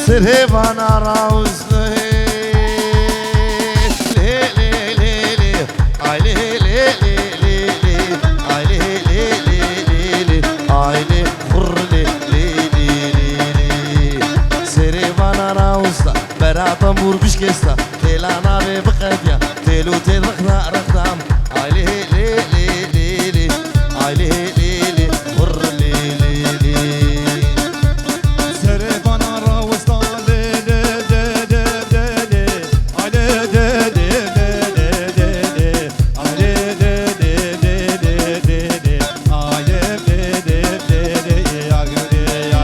سرهبانا راوز طنبور بشكستا تيلانا بقديا تيلو تيل رخنا رخدام عليه لي لي لي لي عليه لي لي خر لي لي لي سربانا راوستا لي لي لي لي لي عليه لي لي لي لي لي عليه لي لي لي لي لي عليه لي لي لي لي يا غري يا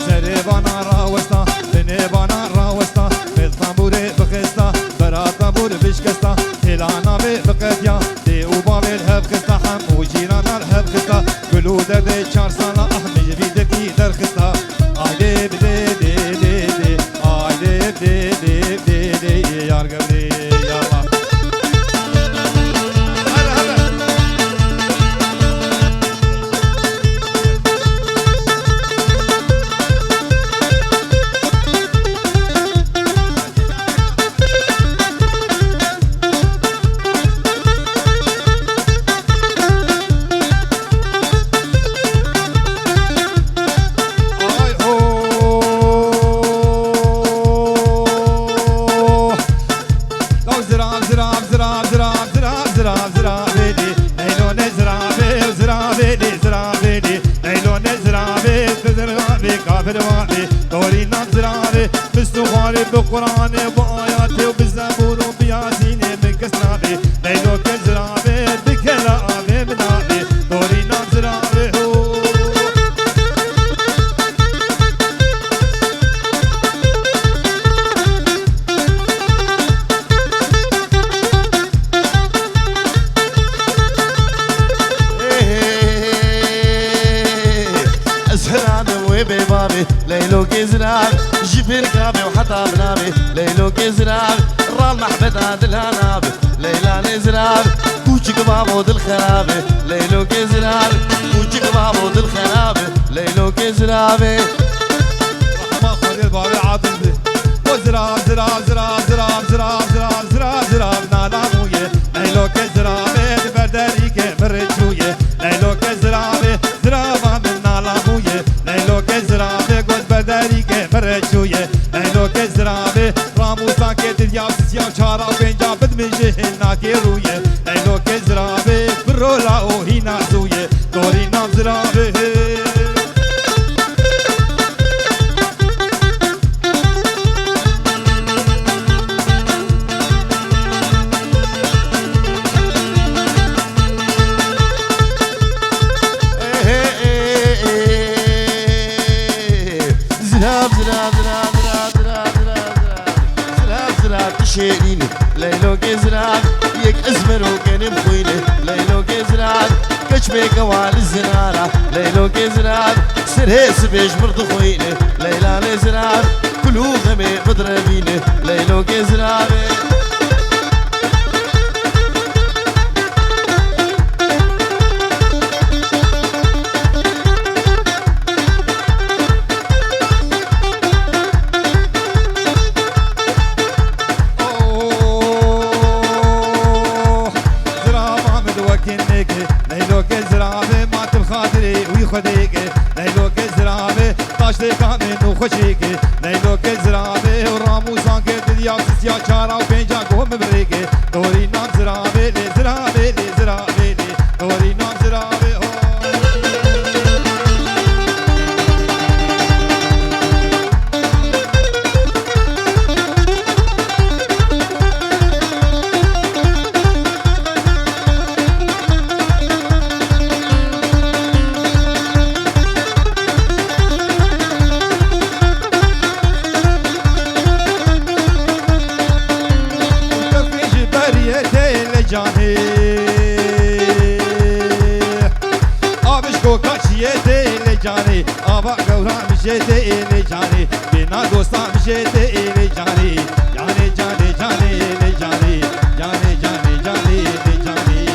سربانا راوستا بنبانا راوستا بشكستا تلانا بقديا دي وباب الهب خستا حم وجيرانا الهب خستا كلو دردي چار سالا احمي بيدكي در خستا آلي بدي دي دي دي آلي بدي دي دي دي يار قبلي يا الله دورينا زراري مستواري بقرآن وآياتي وبالزبور وبياسيني من كسرابي ليلو كزرابي بكلامي منابي دورينا زراري ليلو كزراب جبر كابي وحتى بنابي ليلو كزراب رال محبت هاد الهنابي ليلى نزراب كوشك بابود الخرابي ليلو كزراب كوشك بابود الخرابي ليلو كزرابي ما خلي البابي عاطل بي وزراب زراب زراب زراب زراب زراب زراب زراب نانا مويه ليلو كزرابي برداريك برجويه ليلو كزرابي زرابا من نالا مويه ليلو كزرابي بدريك مرجويه ليلو كزرابي راموسا كدريا سيا چارا بنجا بدمجه ناكي رويه ليلو كزرابي برولا او هينا زويه دوري نام زرابي شيريني ليلو كزراب يك ازمر وكان مخويني ليلو كزراب كشمي قوال الزنارة ليلو كزراب سرهيس بيش مرض خويني ليلى نزراب كلو غمي بضربيني ليلو كزراب ليلو كزرابي ما تبخاطري ويخديك ليلو كزرابي طاشتي كامل وخشيك ليلو كزرابي وراموسان كدريا سيا چارا وبنجا قوم بريك دوري نام زرابي لي زرابي لي زرابي لي دوري نام زرابي جاني آبشكو كاشيته إلي جاني آبا قورا مشيته إلي جاني بنا دوستا مشيته إلي جاني جاني جاني جاني إلي جاني جاني جاني جاني إلي جاني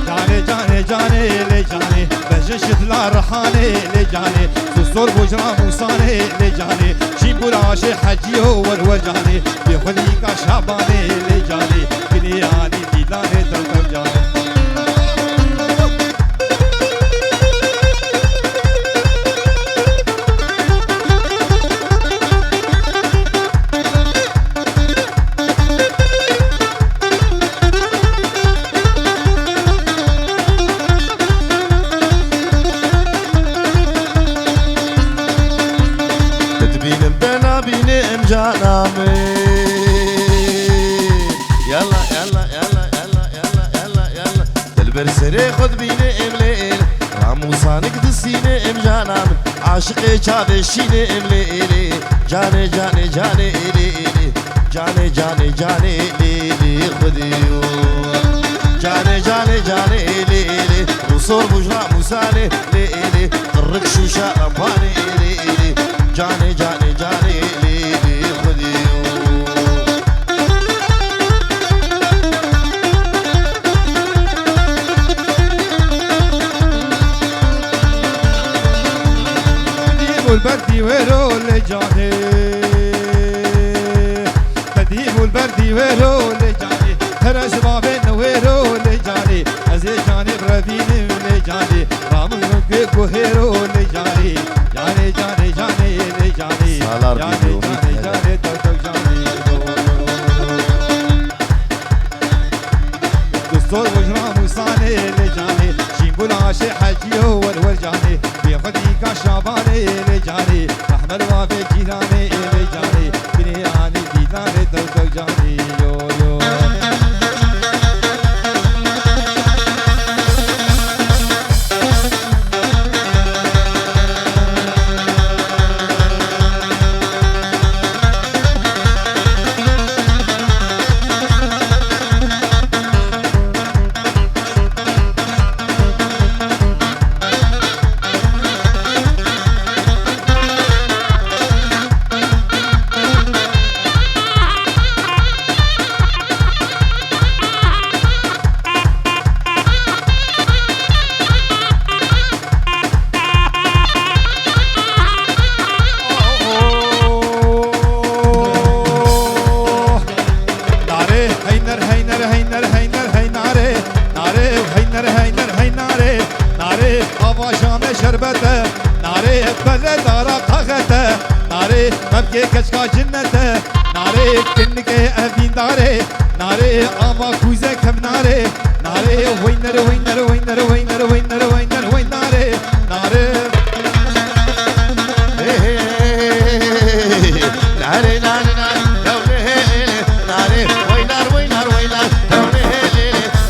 جاني جاني جاني إلي جاني جشت لا رحاني لجاني سوسور بجرا موساني لجاني شيبولاش حجي والوجاني بخليك شعباني لجاني بنياني ديلاني تلتجاني جانامي يلا يلا يلا يلا يلا يلا يلا دلبر سري خد بيني امليل راموسانك دسيني ام جانامي عاشقي چاوشيني امليلي جاني جاني جاني إلي إلي جاني جاني جاني إلي إلي خديو جاني جاني جاني إلي إلي وصور بجرا موساني إلي إلي قرق شوشا رباني إلي إلي جاني جاني جاني إلي البردي ويرو لجاني بديم البردي ويرو لجاني هرس بابين ويرو لجاني ازي جاني بربين لجاني رامل نوكي وهيرو لجاني جاني جاني جاني لجاني جاني جاني جاني تو جاني دستور وجرا موساني لجاني شيمبولا شي حجي والورجاني بيخديك شعباني لجاني احمد وافي جيراني لجاني بنياني ديداني تو جاني يو يو شربته ناري بلد دارا طاغته ناري مبكي كشكا جنته ناري كنك أبين داري ناري أما كوزة كم ناري ناري وينر وينر وينر وينر وينر وينر وين ناري ناري ناري ناري ناري ناري وينر وينر وينر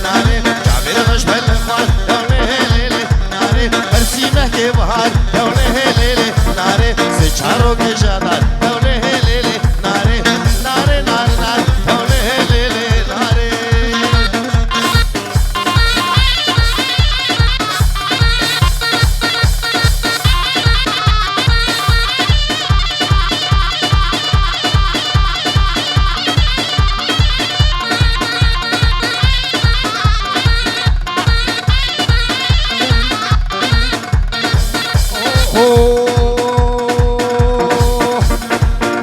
ناري جابر غشب الإخوان ناري برسيمه के बाहर दौड़े हैं ले ले नारे से चारों के शादार दौड़े हैं ले ले नारे नारे नारे नारे दौड़े हैं ले ले नारे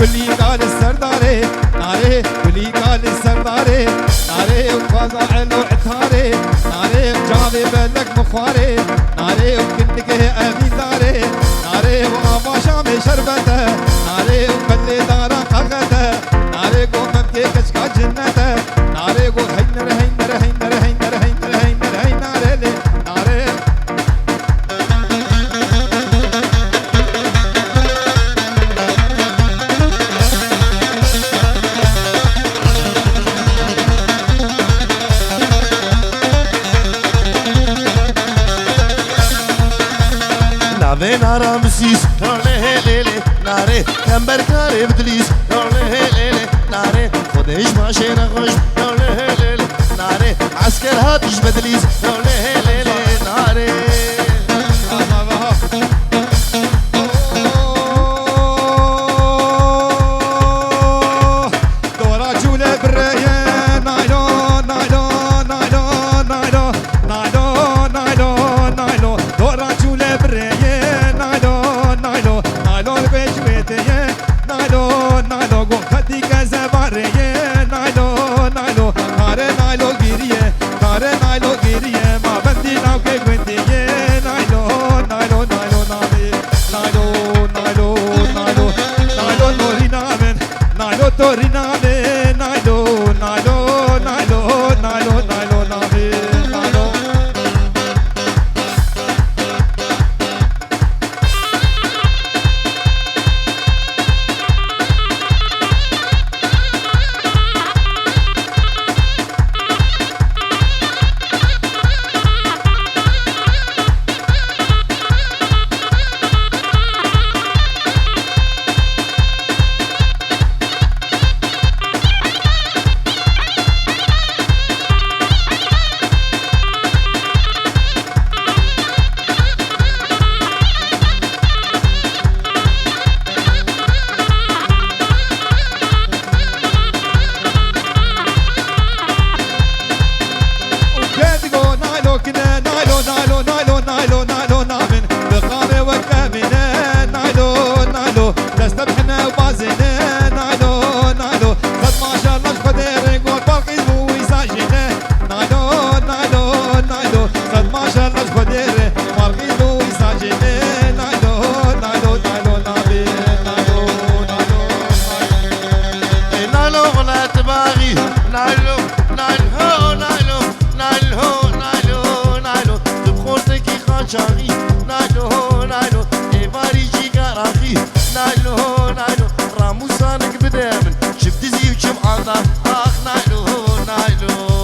بلي قال السرداري ناري بلي قال السرداري ناري وفازا علو عثاري ناري جابي بلك مخواري ناري وكنك أمين داري ناري وأما شامي شربته ناري وبلي دارا قغته ناري وممكي كشكا جنته ناري وهينر هينر هينر هينر هينر هينر هينر لي ناري ناوی نارا مسیس ناله لیلی ناره کمبر کاری بدلیس ناله لیلی ناره خودش ماشه نخوش ناله لیلی ناره عسكر هاتش بدلیس ناله لیلی ناره دورا جوله بريه نايلو نايلو نايلو نايلو نايلو نايلو نايلو دورا جوله چاقی نایلو نایلو ایواری جیگار آخی نایلو نایلو راموسانک بده من شفت زیو چم آندا آخ نایلو نایلو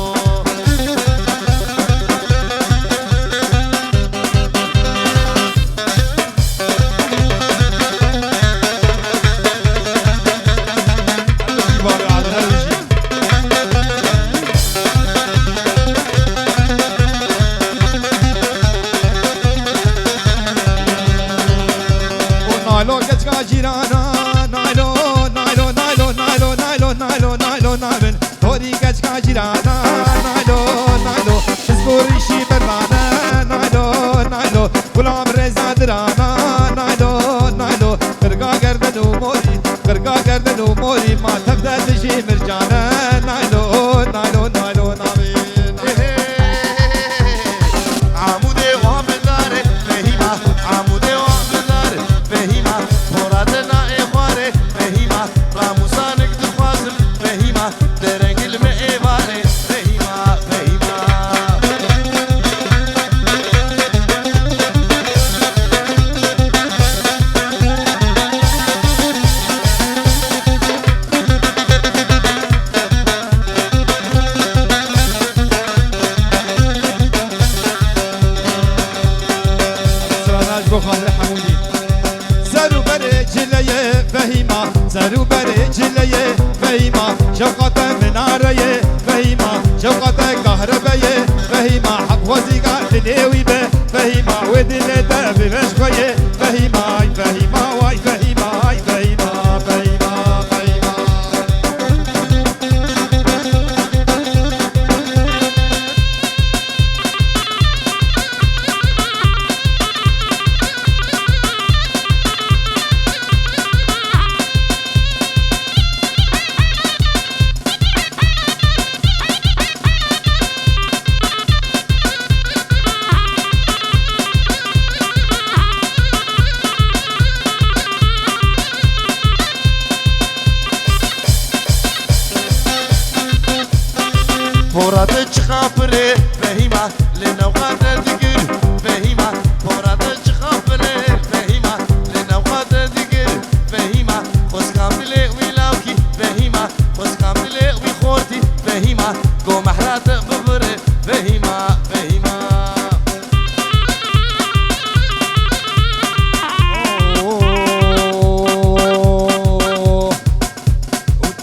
موری ما تبدأ تجي مرجانا نايلو نايلو نايلو نامين عمودي وامداري فهيمة عمودي وامداري فهيمة مرادنا إخواري فهيمة راموسانك تخوازم فهيمة درنج المئباري فهيمة فهيمة زرو برجليه فهيمة شوقة مناريه فهيمة شوقة كهربايه فهيمة حق وزيقة تليوي به فهيمة ودل داب مشخيه فهيمة فهيمة واي فهيمة هاي فهيمة فهيمة فهيمة مراد چخافره فهيمة لنوقات دقل فهيمة مراد چخافره فهيمة لنوقات دقل فهيمة خوش كاملة ويلاوكي فهيمة خوش كاملة ويخورتي فهيمة قو محرات ببره فهيمة فهيمة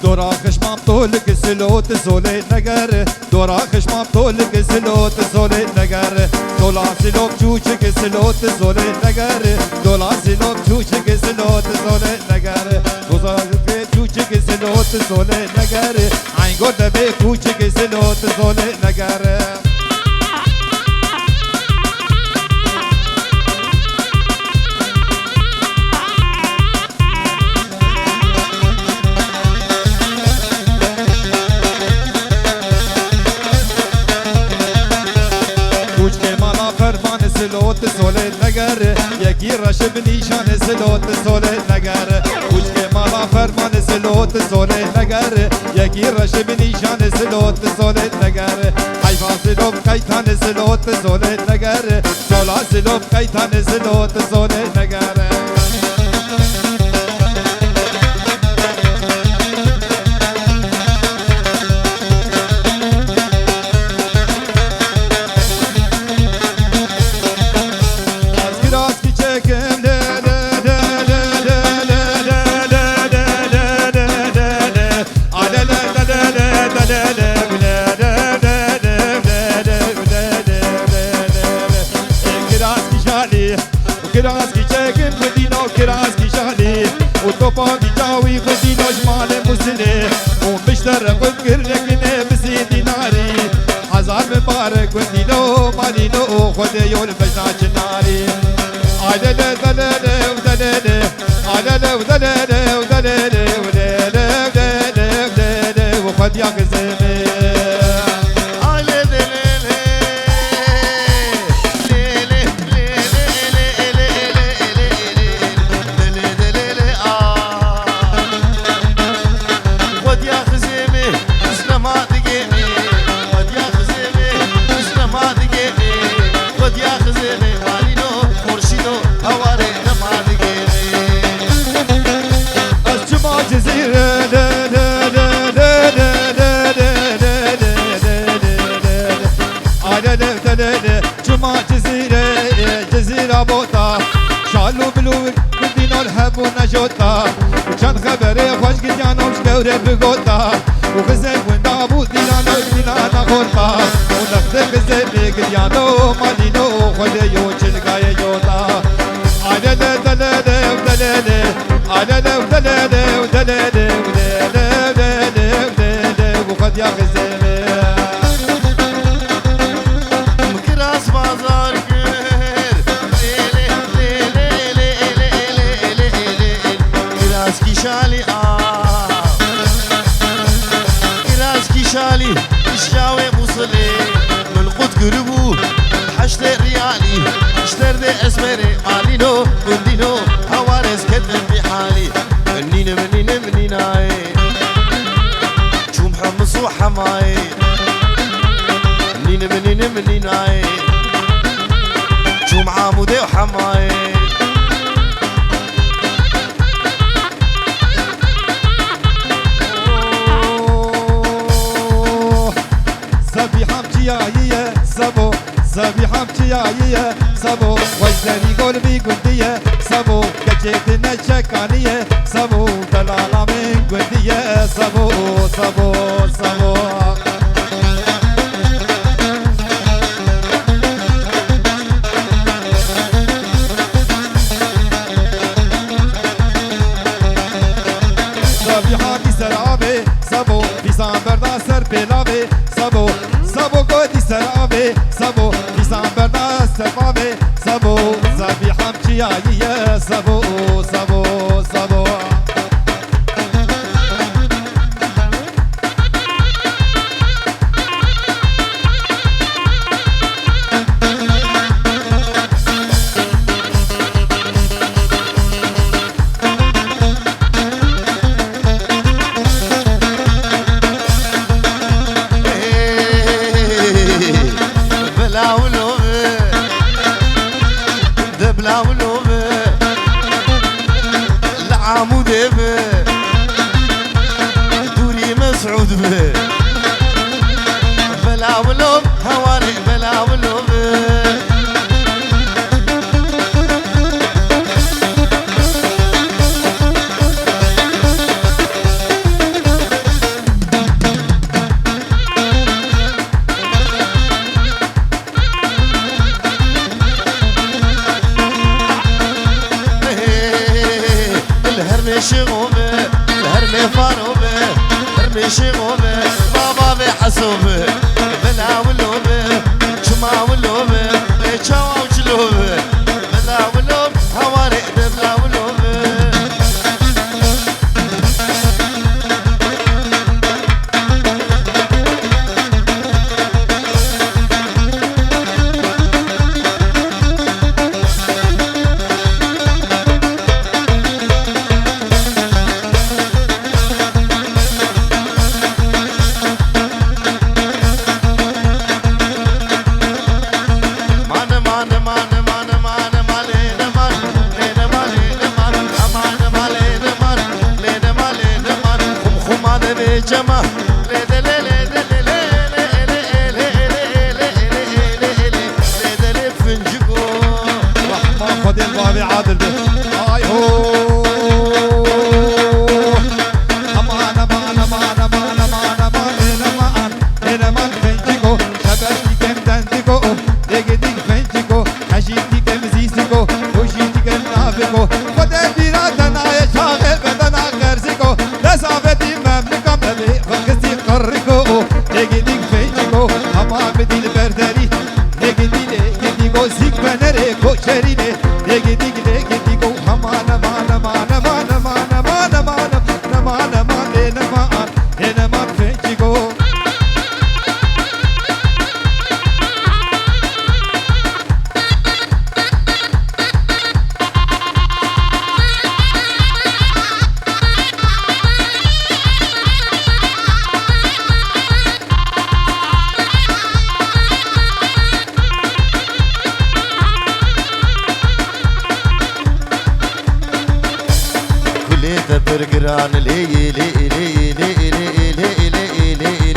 دورا خشمام طولك سلوت زولي نگر دورا خشمام طولك سلوت زولي نگر دولا سلوك چوچك سلوت زولي نگر دولا سلوك چوچك سلوت زولي نگر دوزا چوچك سلوت زولي نگر عين قد بي چوچك سلوت زولي نگر سلوت سوله نگر یکی رشب نیشان سلوت سوله نگر کوچ که مالا فرمان سلوت سوله نگر یکی رشب نیشان سلوت سوله نگر حیفا سلوب قیتان سلوت سوله نگر سولا سلوب قیتان سلوت سوله نگر وطوفان جاوي خدينا جمال مسنة ومشترك وذكرنا بسي ديناري هزار مبارك ودينو مالينو خديو الفجنا جناري عدل ذلل وذلل عدل وذلل وذلل وذلل وخد يا زمي خذ يا خزيمي يا بوتا شالو بلوك بدينا الحب ونجوتا وكان خبري خوش قد يانوش دوري بقوتا وغزل ونابو ديانا ديانا غوتا ونخذ غزل قد يانو مالينو خليو تلقاي يوتا على لا دلالي ودلالي على لا ودلالي ودلالي ودلالي ودلالي وقد يا غزالي مكراس بازار كيشالي كراس كيشالي اشجاوي مصلي من قد قربو حشت ريالي اشترد اسمري مالينو مندينو هوارز كدن بحالي منين منين منين اي شوم حمص وحماي منين منين منين اي شوم عامودي وحماي سبو زبي حمتي يا سبو وجدني قلبي قلبي سبو كجيت نشكانية سبو دلالا من قلبي سبو سبو سبو زبي حمتي سرابي سبو في سامبردا سر بلاوي سبو سبو قدي سرابي سبو لسان برنا سبابي سبو زبي حمتي يا سبو سبو سبو دوري مسعود به بلا ولوب هواري بلا ولوب الهرمي شغوبه الهرمي فاروبه هرمي شغوبه بابا بحسوبه بلا ولوبه شما ولوبه بيتشاو وجلوبه بلا ولوب هواري بلا ولوبه جمع خذ البابي عادل به اي هو امان امان امان امان امان امان امان امان فنجيكو شبابي كم دنديكو ديك فنجيكو حشيتي كم زيسيكو وشيتي كم نافيكو خذ البيراتنا يا شاغل بدنا غرزيكو لسافتي مملكه بلي فقسي قريكو ديك فنجيكو اما بدي البردري ديك زيك بنري كوشريني ديك امان امان امان امان امان امان امان امان امان امان امان فنجيكو برقران لي لي لي لي لي لي لي لي لي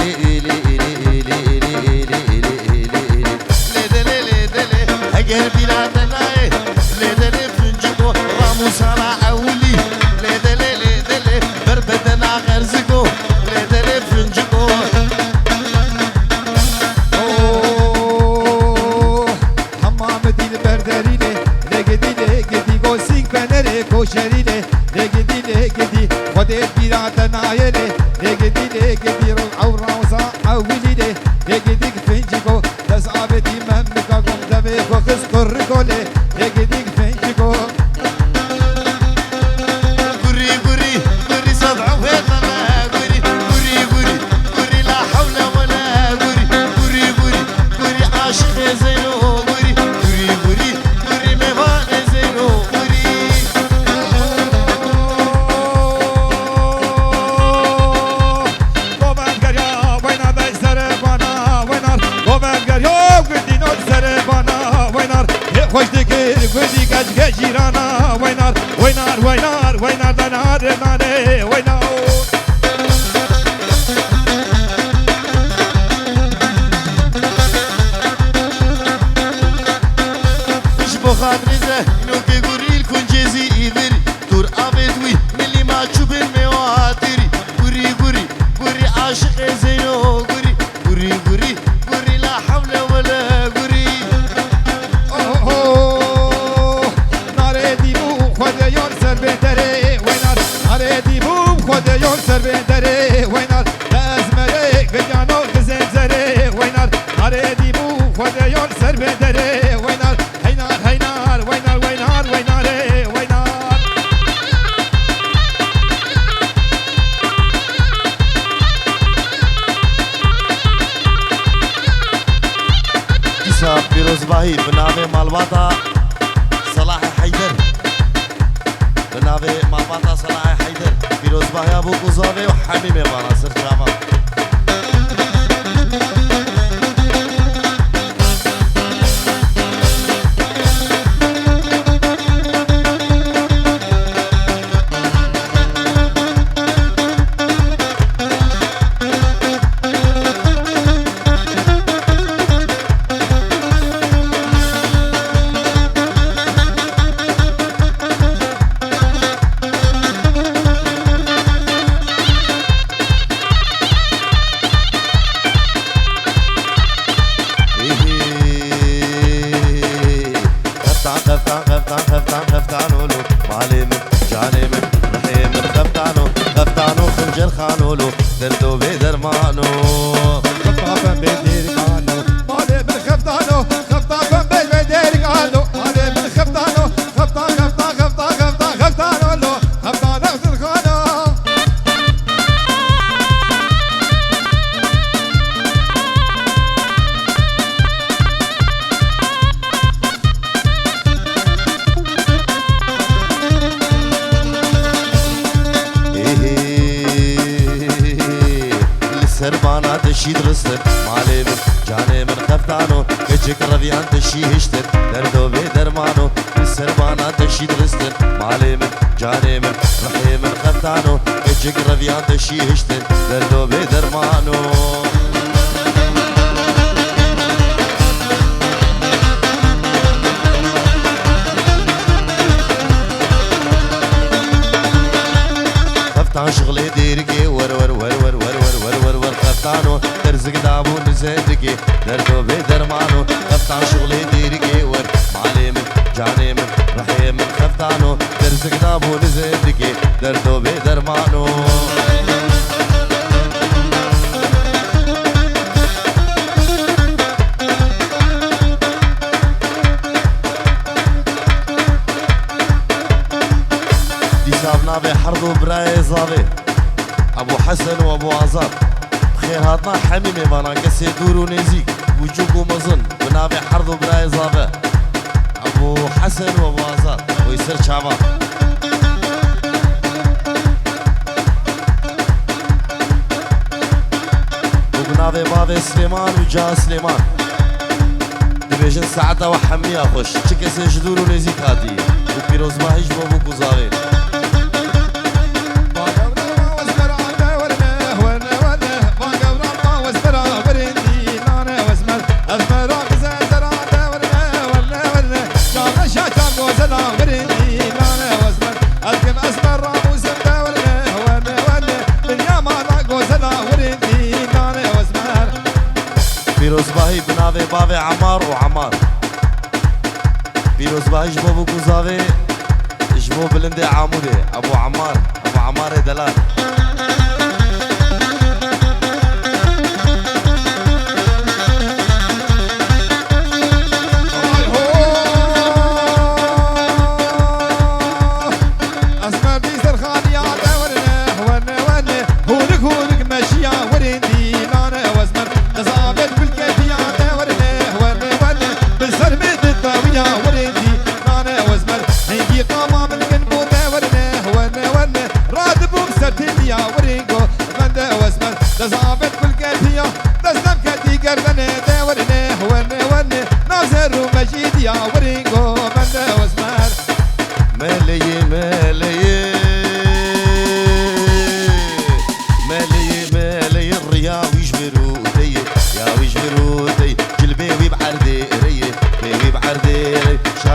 شريله لقدي لقدي وديت بيرات نايله لقدي لقدي رو روزا او وليله لقدي فنجيكو تزعبتي ممكاكم دبي وخس كركولي لقدي فنجيكو قري قري قري صدع وهيطنا قري قري قري قري لا حول ولا قري قري قري قري عاشق زينو قري قري قري قري مهان زينو قري گوبنگر یا وینار دای سربانا وینار گوبنگر یا گدینو سربانا وینار خوش دکر گدی گج گجیرانا وینار وینار وینار وینار دنار نانه وینار مش بخاطر زهنو که قري الكنجزي إيفري دور أبدوي ملي ما تشوف المواتري قري قري قري عاشق زينو قري قري قري قري لا حول ولا قري ناره دیبو خود یون سر بهتره وینار ناره دیبو خود یون سر بهتره وینار لازمره گریانو گزنزره وینار ناره دیبو خود یون سر بهتره وینار هینار هینار وینار وینار ویناره وینار كيسا بيروز باهي بنابي مالباتا صلاح حيدر بنابي مالباتا صلاح حيدر بيروز باهي أبو قزاوي وحميمي بانا سرجاما خفتانولو معلم جانم رحيم خفتانو خنجر خانولو دردو بدرمانو خفتافن بدير قالو مالي من خفتانو خفتافن بدير قالو مالي من خفتانو خفتانولو خفتانو خفتانو سربانا تشي درستن مالي من جاني من خفتانو كجك ربيان تشي هشتن دردو بدرمانو سربانا تشي درستن مالي من جاني من رحي من خفتانو كجك ربيان تشي هشتن دردو بدرمانو خفتان شغلي ديركي ور ور ور ور ور ور ور ور ور خفتانو ترزق دابو نزدكي دردو بدرمانو خفتان شغلي ديركي ور معلم جاني من رحيم من خفتانو ترزق دابو نزدكي دردو بدرمانو ديسابنا بحرضو براي زابي ابو حسن وابو عزار بخير هاتنا حميمي بانا كسي دورو نزيك وجوكو مزن بنابي حرضو براي زابي ابو حسن وابو عزار ويسر شعبان وبنابي بابي سليمان وجا سليمان دبيجن ساعتا وحمية خوش چكسي جدورو نزيك هاتي وبيروز باهيش بابو كوزاوي بيروز باهي بناوي بابي عمار وعمار بيروز باهيش بابو كوزاوي الجمو بلندي عامودي ابو عمار دلال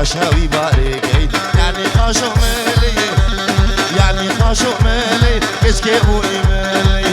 شاوي بارك يعني خاشو مالي يعني خاشو مالي كشكي ابو مالي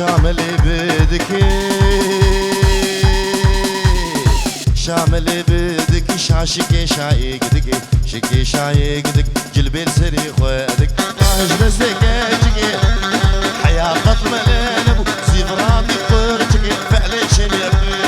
شاملي بدك شاملي بدك شاشكي شايقدك شكي شايقدك جلبي لسري خوادك طاهج بسكاجك حياة قتل ملانب زيفراتي فرجك فعلي شنيا بدك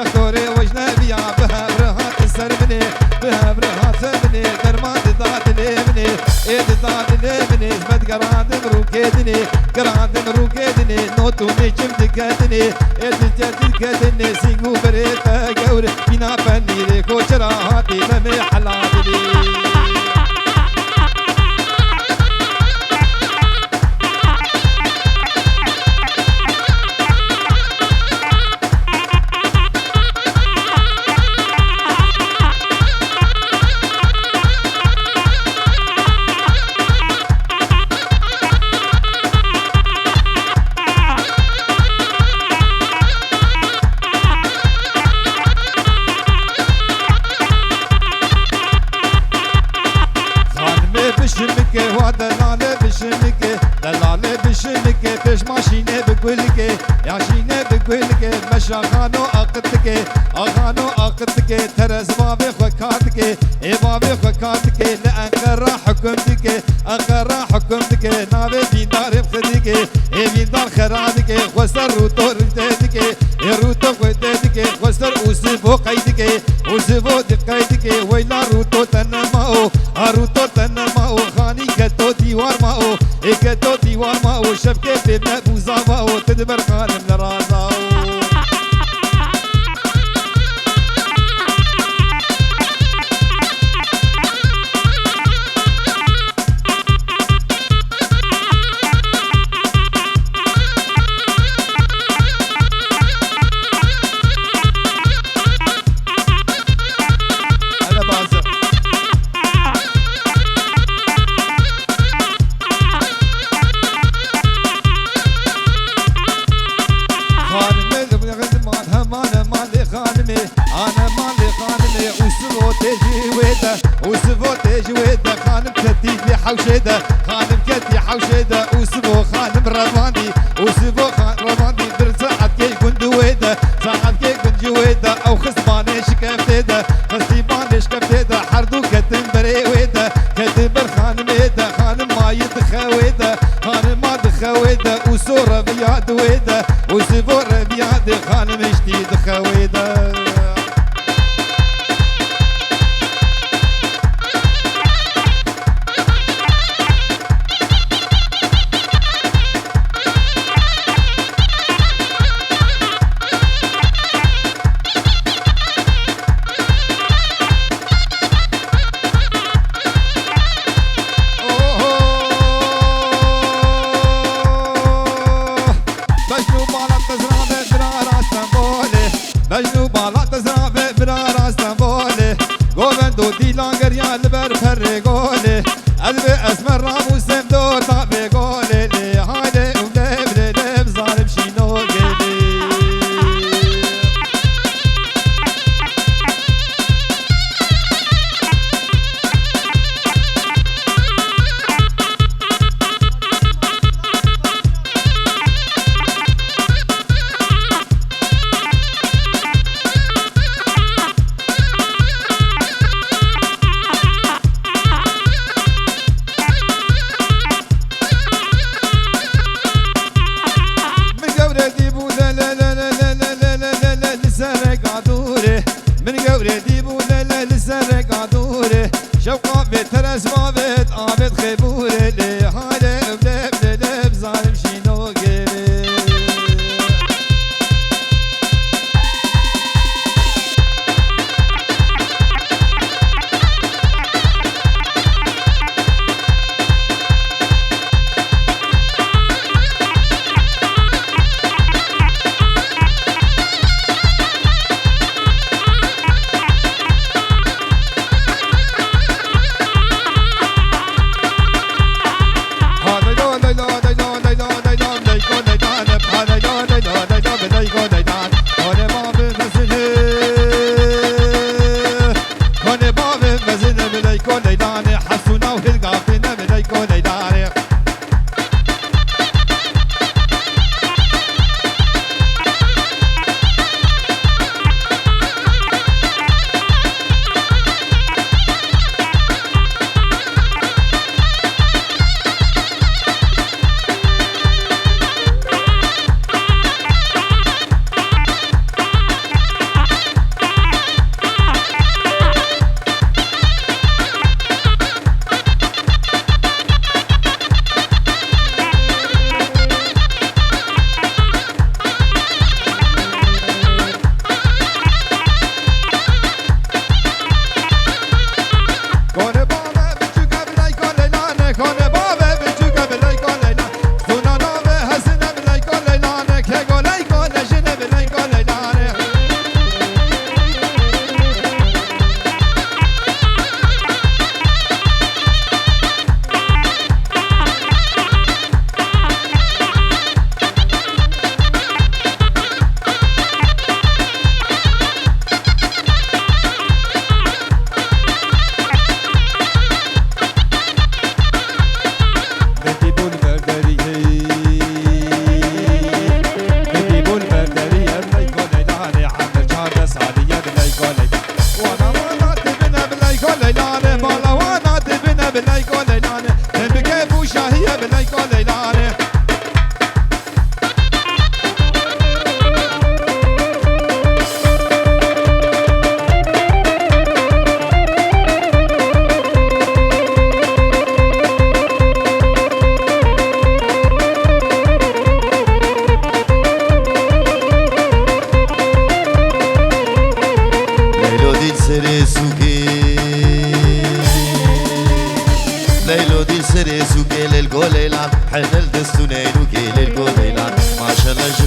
دكتوري وجنبيا بها برهات السربني بها برهات سربني درمان داد ليبني داد ليبني زبد قراد مروكيدني نوتوني جم دكاتني دكاتني سيقو بريتا قور بنا فني ليكو شراهاتي لمي حلاتني دلالة بشمك فيش ماشينة بقولك يا شينة بقولك مش أغانو أقتك ترى زبابي خكاتك بابي خكاتك لأنقرة حكمتك نابي بيندار بخدك بيندار خرادك وسر روتو ردتك روتو قدتك وسر وسبو قيدك وسبو دقيدك ويلا روتو تنماو خاني كتو ديوار ماو كتو ديوار ماو شبكة بمبوزا ماو تدبر خانم لرازاو وسفوت جويده خانم كتي في حوشده خانم كتي حوشده وسبو خانم رمادي وسبو خان رمادي در ساعت كي كنت ويده ساعت كي كنت جويده او خصباني شكفتده خصباني شكفتده حردو كتم بري ويده كتبر خانم يده خانم ما يدخويده خانم ما دخويده وسوره بياد ويده وسبو بياد خانم اشتي دخويده مجنو بالا تزرافه برا استنبوله گوبندو دیلانگر یا لبر پر گوله البه اسمر رامو سمدو تابه گوله لی هاله اولب لب ظالم شینو گلی شوقا بترس بابت آبت خبوره لی حاله اولب لب ظالم شینو گلی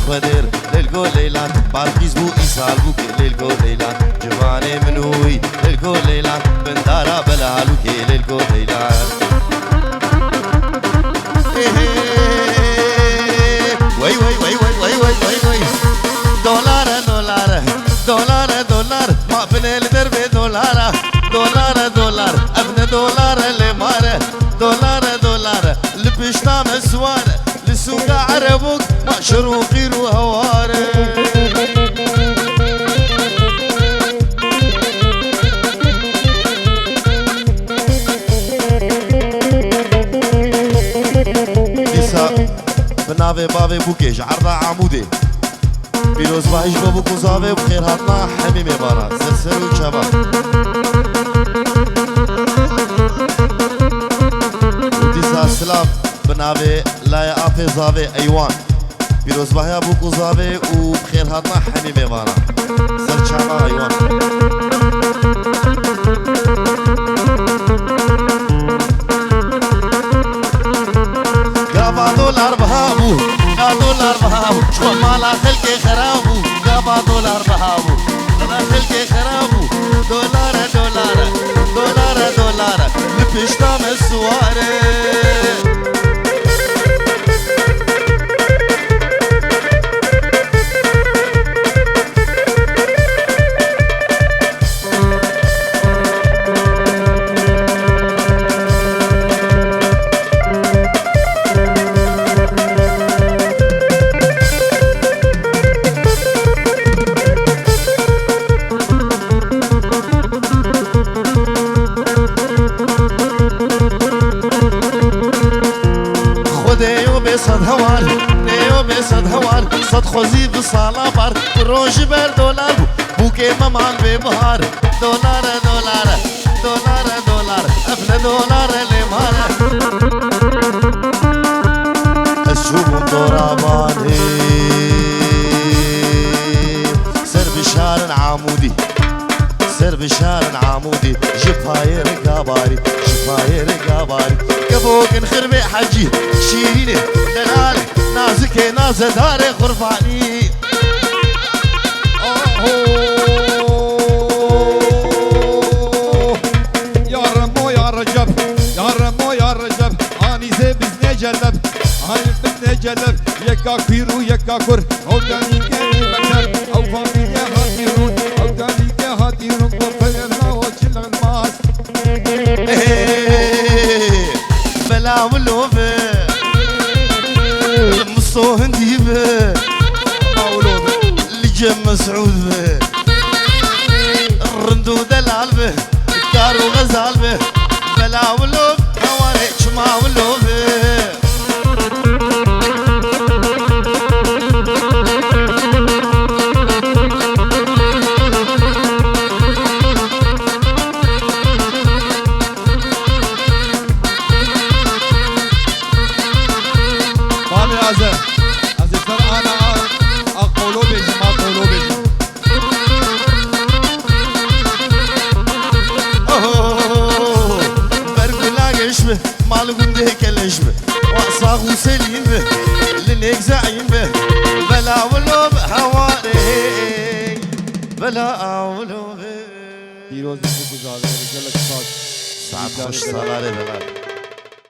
خدر للقول ليلان باركيز بو إيصال بو للقول ليلان جواني منوي للقول ليلان بندارا بلالوكي للقول ليلان وي وي وي وي وي وي وي وي دولار دولار دولار دولار ما بين الدرب دولار دولار دولار ابن دولار اللي ماره دولار دولار لبشتا مسوار لسوق عربوك ما شروقي وهواره بناوي بابي بوكيش عرضة عمودي بيروز باهيش بابوكو زاوي وبخير هاتنا حميمي بارا سلسل وشباب وديسا سلام بناوي لاي افي زاوي ايوان بيروز باهي بوكو زاوي وبخير هاتنا حميمي بارا سل شباب ايوان دولار بهابو دولار بهابو شو مالا خلقي خرابو قابا دولار بهابو انا خلقي خرابو دولار دولار دولار دولار لبشتا مسواره صد هوار نيو بصد هوار صد خوزي بصالة بار روج بر دولار بوكي ممان ببهار دولار دولار دولار دولار افن دولار لمار الشوم دوراباني سر بشار عمودي سر بشار عمودي جفاير قاباري جفاير قاباري كبوك نخربي حجي شيريني دلالي نازكي نازداري غرفاني يا رمو يا رجب يا رمو يا رجب اني زي بزني جلب هاي بزني جلب يكا كيرو يكا كر او داني كاني بكر او فاميليا هاتيرون او داني هاتيرون وفرنا وجل الماس بلا ولوفه مصو هندي به لجم مسعود به الرندو دلال به كارو غزال به بلا ولوف هواني شما ولوفه مال قنده كلش به واصاغ وسليم به لنك زعيم به بلا ولوب حواري بلا ولوب پیروز بگذاره جلک ساعت خوش سالاره بلا